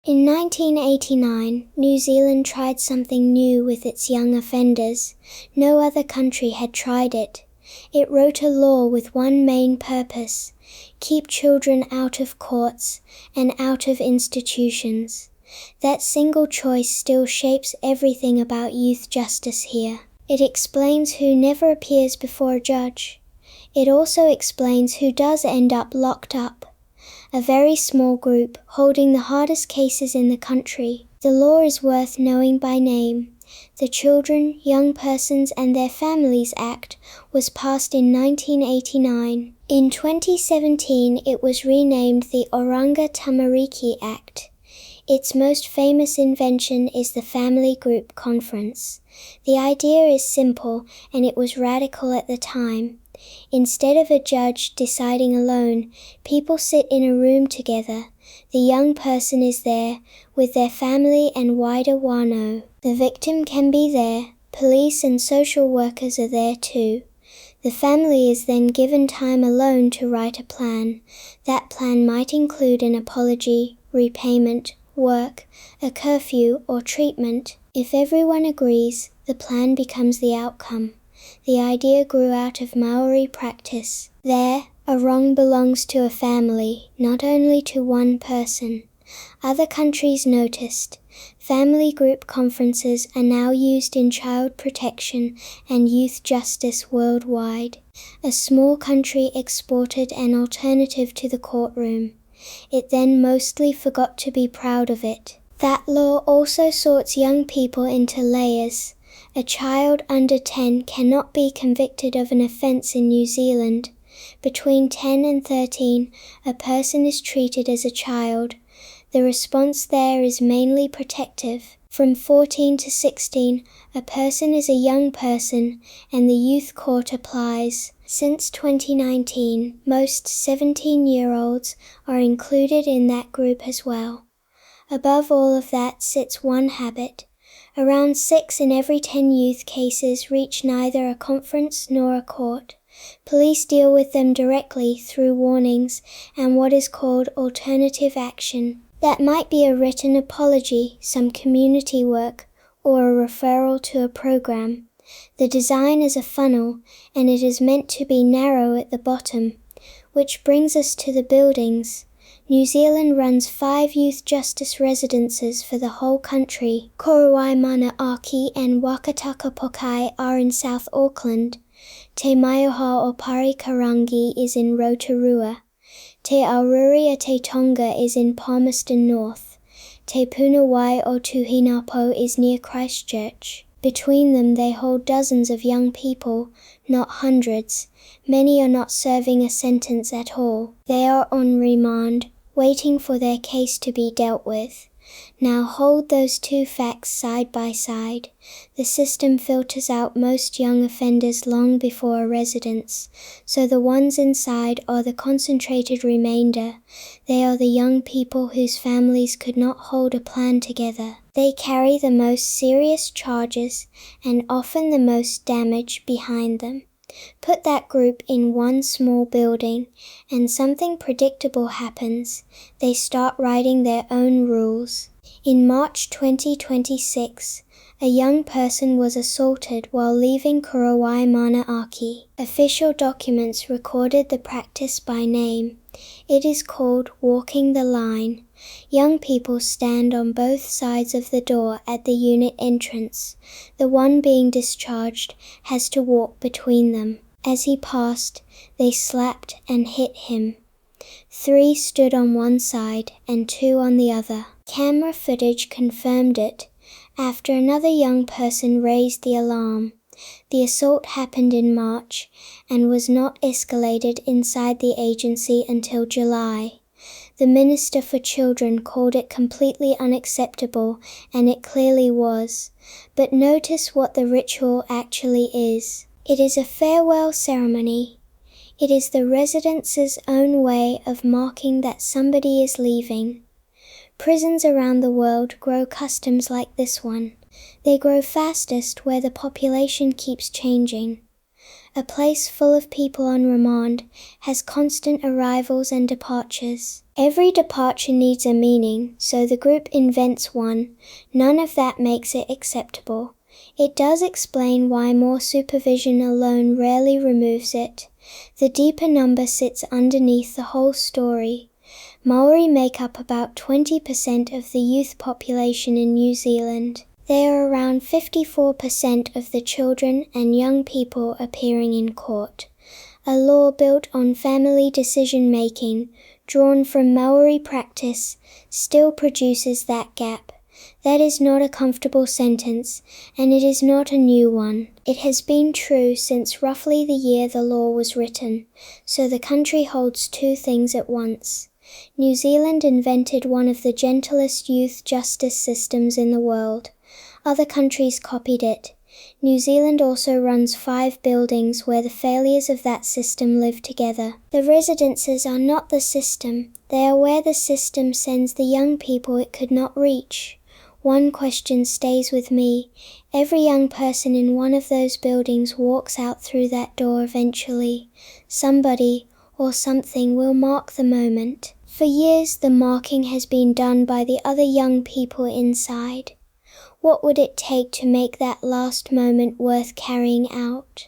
In 1989, New Zealand tried something new with its young offenders. No other country had tried it. It wrote a law with one main purpose: keep children out of courts and out of institutions. That single choice still shapes everything about youth justice here. It explains who never appears before a judge. It also explains who does end up locked up. A very small group holding the hardest cases in the country. The law is worth knowing by name. The Children, Young Persons and Their Families Act was passed in 1989. In 2017, it was renamed the Oranga Tamariki Act. Its most famous invention is the Family Group Conference. The idea is simple, and it was radical at the time. Instead of a judge deciding alone, people sit in a room together. The young person is there, with their family and wider whānau. The victim can be there. Police and social workers are there too. The family is then given time alone to write a plan. That plan might include an apology, repayment, work, a curfew, or treatment. If everyone agrees, the plan becomes the outcome. The idea grew out of Māori practice. There, a wrong belongs to a family, not only to one person. Other countries noticed. Family group conferences are now used in child protection and youth justice worldwide. A small country exported an alternative to the courtroom. It then mostly forgot to be proud of it. That law also sorts young people into layers. A child under 10 cannot be convicted of an offence in New Zealand. Between 10 and 13, a person is treated as a child. The response there is mainly protective. From 14 to 16, a person is a young person, and the youth court applies. Since 2019, most 17-year-olds are included in that group as well. Above all of that sits one habit. Around 6 in every 10 youth cases reach neither a conference nor a court. Police deal with them directly through warnings and what is called alternative action. That might be a written apology, some community work, or a referral to a program. The design is a funnel, and it is meant to be narrow at the bottom. Which brings us to the buildings. New Zealand runs 5 youth justice residences for the whole country. Korowai Manaaki and Wakataka Pokai are in South Auckland. Te Maioha o Parikarangi is in Rotorua. Te Aururi a Te Tonga is in Palmerston North. Te Punawai o Tuhinapo is near Christchurch. Between them they hold dozens of young people, not hundreds. Many are not serving a sentence at all. They are on remand, waiting for their case to be dealt with. Now hold those two facts side by side. The system filters out most young offenders long before a residence, so the ones inside are the concentrated remainder. They are the young people whose families could not hold a plan together. They carry the most serious charges and often the most damage behind them. Put that group in one small building, and something predictable happens. They start writing their own rules. In March 2026, a young person was assaulted while leaving Korowai Manaaki. Official documents recorded the practice by name. It is called walking the line. Young people stand on both sides of the door at the unit entrance. The one being discharged has to walk between them. As he passed, they slapped and hit him. 3 stood on one side and 2 on the other. Camera footage confirmed it. After another young person raised the alarm. The assault happened in March and was not escalated inside the agency until July. The Minister for Children called it completely unacceptable, and it clearly was. But notice what the ritual actually is. It is a farewell ceremony. It is the residence's own way of marking that somebody is leaving. Prisons around the world grow customs like this one. They grow fastest where the population keeps changing. A place full of people on remand has constant arrivals and departures. Every departure needs a meaning, so the group invents one. None of that makes it acceptable. It does explain why more supervision alone rarely removes it. The deeper number sits underneath the whole story. Māori make up about 20% of the youth population in New Zealand. They are around 54% of the children and young people appearing in court. A law built on family decision-making, drawn from Māori practice, still produces that gap. That is not a comfortable sentence, and it is not a new one. It has been true since roughly the year the law was written, so the country holds two things at once. New Zealand invented one of the gentlest youth justice systems in the world. Other countries copied it. New Zealand also runs 5 buildings where the failures of that system live together. The residences are not the system. They are where the system sends the young people it could not reach. One question stays with me. Every young person in one of those buildings walks out through that door eventually. Somebody or something will mark the moment. For years the marking has been done by the other young people inside. What would it take to make that last moment worth carrying out?